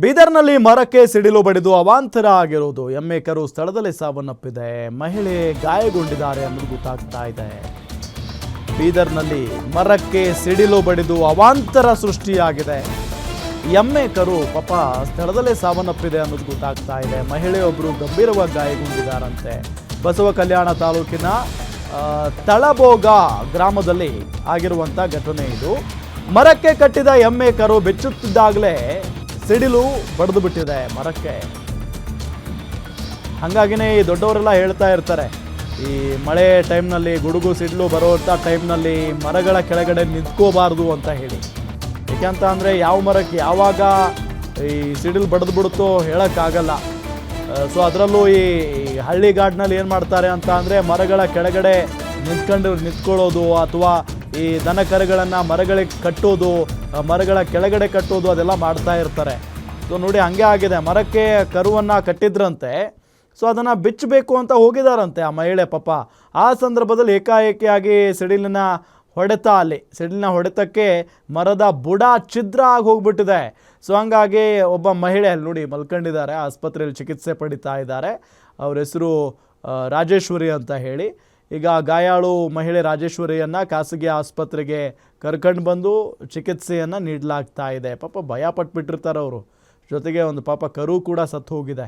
ಬೀದರ್ನಲ್ಲಿ ಮರಕ್ಕೆ ಸಿಡಿಲು ಬಡಿದು ಅವಾಂತರ ಆಗಿರುವುದು. ಎಮ್ಮೆ ಕರು ಸ್ಥಳದಲ್ಲಿ ಸಾವನ್ನಪ್ಪಿದೆ. ಮಹಿಳೆ ಗಾಯಗೊಂಡಿದ್ದಾರೆ ಅನ್ನೋದು ಗೊತ್ತಾಗ್ತಾ ಇದೆ. ಬೀದರ್ನಲ್ಲಿ ಮರಕ್ಕೆ ಸಿಡಿಲು ಬಡಿದು ಅವಾಂತರ ಸೃಷ್ಟಿಯಾಗಿದೆ. ಎಮ್ಮೆ ಕರು ಪಾಪ ಸ್ಥಳದಲ್ಲೇ ಸಾವನ್ನಪ್ಪಿದೆ ಅನ್ನೋದು ಗೊತ್ತಾಗ್ತಾ ಇದೆ. ಮಹಿಳೆಯೊಬ್ಬರು ಗಂಭೀರವಾಗಿ ಗಾಯಗೊಂಡಿದ್ದಾರಂತೆ. ಬಸವ ಕಲ್ಯಾಣ ತಾಲೂಕಿನ ತಳಬೋಗ ಗ್ರಾಮದಲ್ಲಿ ಆಗಿರುವಂಥ ಘಟನೆ ಇದು. ಮರಕ್ಕೆ ಕಟ್ಟಿದ ಎಮ್ಮೆ ಕರು ಬೆಚ್ಚುತ್ತಿದ್ದಾಗಲೇ ಸಿಡಿಲು ಬಡಿದು ಬಿಟ್ಟಿದೆ ಮರಕ್ಕೆ. ಹಾಗಾಗಿನೇ ಈ ದೊಡ್ಡವರೆಲ್ಲ ಹೇಳ್ತಾ ಇರ್ತಾರೆ, ಈ ಮಳೆ ಟೈಮ್ನಲ್ಲಿ ಗುಡುಗು ಸಿಡಿಲು ಬರುವಂಥ ಟೈಮ್ನಲ್ಲಿ ಮರಗಳ ಕೆಳಗಡೆ ನಿಂತ್ಕೋಬಾರ್ದು ಅಂತ ಹೇಳಿ. ಯಾಕೆಂತ ಅಂದರೆ ಯಾವ ಮರಕ್ಕೆ ಯಾವಾಗ ಈ ಸಿಡಿಲು ಬಡಿದು ಬಿಡುತ್ತೋ ಹೇಳೋಕ್ಕಾಗಲ್ಲ. ಸೊ ಅದರಲ್ಲೂ ಈ ಹಳ್ಳಿಗಾಡಿನಲ್ಲಿ ಏನು ಮಾಡ್ತಾರೆ ಅಂತ ಅಂದರೆ ಮರಗಳ ಕೆಳಗಡೆ ನಿಂತ್ಕೊಳ್ಳೋದು ಅಥವಾ ಈ ದನ ಕರುಗಳನ್ನು ಮರಗಳಿಗೆ ಕಟ್ಟೋದು, ಮರಗಳ ಕೆಳಗಡೆ ಕಟ್ಟೋದು ಅದೆಲ್ಲ ಮಾಡ್ತಾ ಇರ್ತಾರೆ. ಸೊ ನೋಡಿ ಹಂಗೆ ಆಗಿದೆ. ಮರಕ್ಕೆ ಕರುವನ್ನು ಕಟ್ಟಿದ್ರಂತೆ. ಸೊ ಅದನ್ನು ಬಿಚ್ಚಬೇಕು ಅಂತ ಹೋಗಿದಾರಂತೆ ಆ ಮಹಿಳೆ ಪಾಪ. ಆ ಸಂದರ್ಭದಲ್ಲಿ ಏಕಾಏಕಿಯಾಗಿ ಸಿಡಿಲಿನ ಹೊಡೆತಕ್ಕೆ ಮರದ ಬುಡ ಛಿದ್ರ ಆಗಿ ಹೋಗ್ಬಿಟ್ಟಿದೆ. ಸೊ ಹಂಗಾಗಿ ಒಬ್ಬ ಮಹಿಳೆ ಅಲ್ಲಿ ನೋಡಿ ಮಲ್ಕೊಂಡಿದ್ದಾರೆ, ಆಸ್ಪತ್ರೆಯಲ್ಲಿ ಚಿಕಿತ್ಸೆ ಪಡಿತಾ ಇದ್ದಾರೆ. ಅವ್ರ ಹೆಸರು ರಾಜೇಶ್ವರಿ ಅಂತ ಹೇಳಿ. ಈಗ ಗಾಯಾಳು ಮಹಿಳೆ ರಾಜೇಶ್ವರಿಯನ್ನು ಖಾಸಗಿ ಆಸ್ಪತ್ರೆಗೆ ಕರ್ಕೊಂಡು ಬಂದು ಚಿಕಿತ್ಸೆಯನ್ನು ನೀಡಲಾಗ್ತಾ ಇದೆ. ಪಾಪ ಭಯ ಪಟ್ಬಿಟ್ಟಿರ್ತಾರೆ ಅವರು. ಜೊತೆಗೆ ಒಂದು ಪಾಪ ಕರು ಕೂಡ ಸತ್ತು ಹೋಗಿದೆ.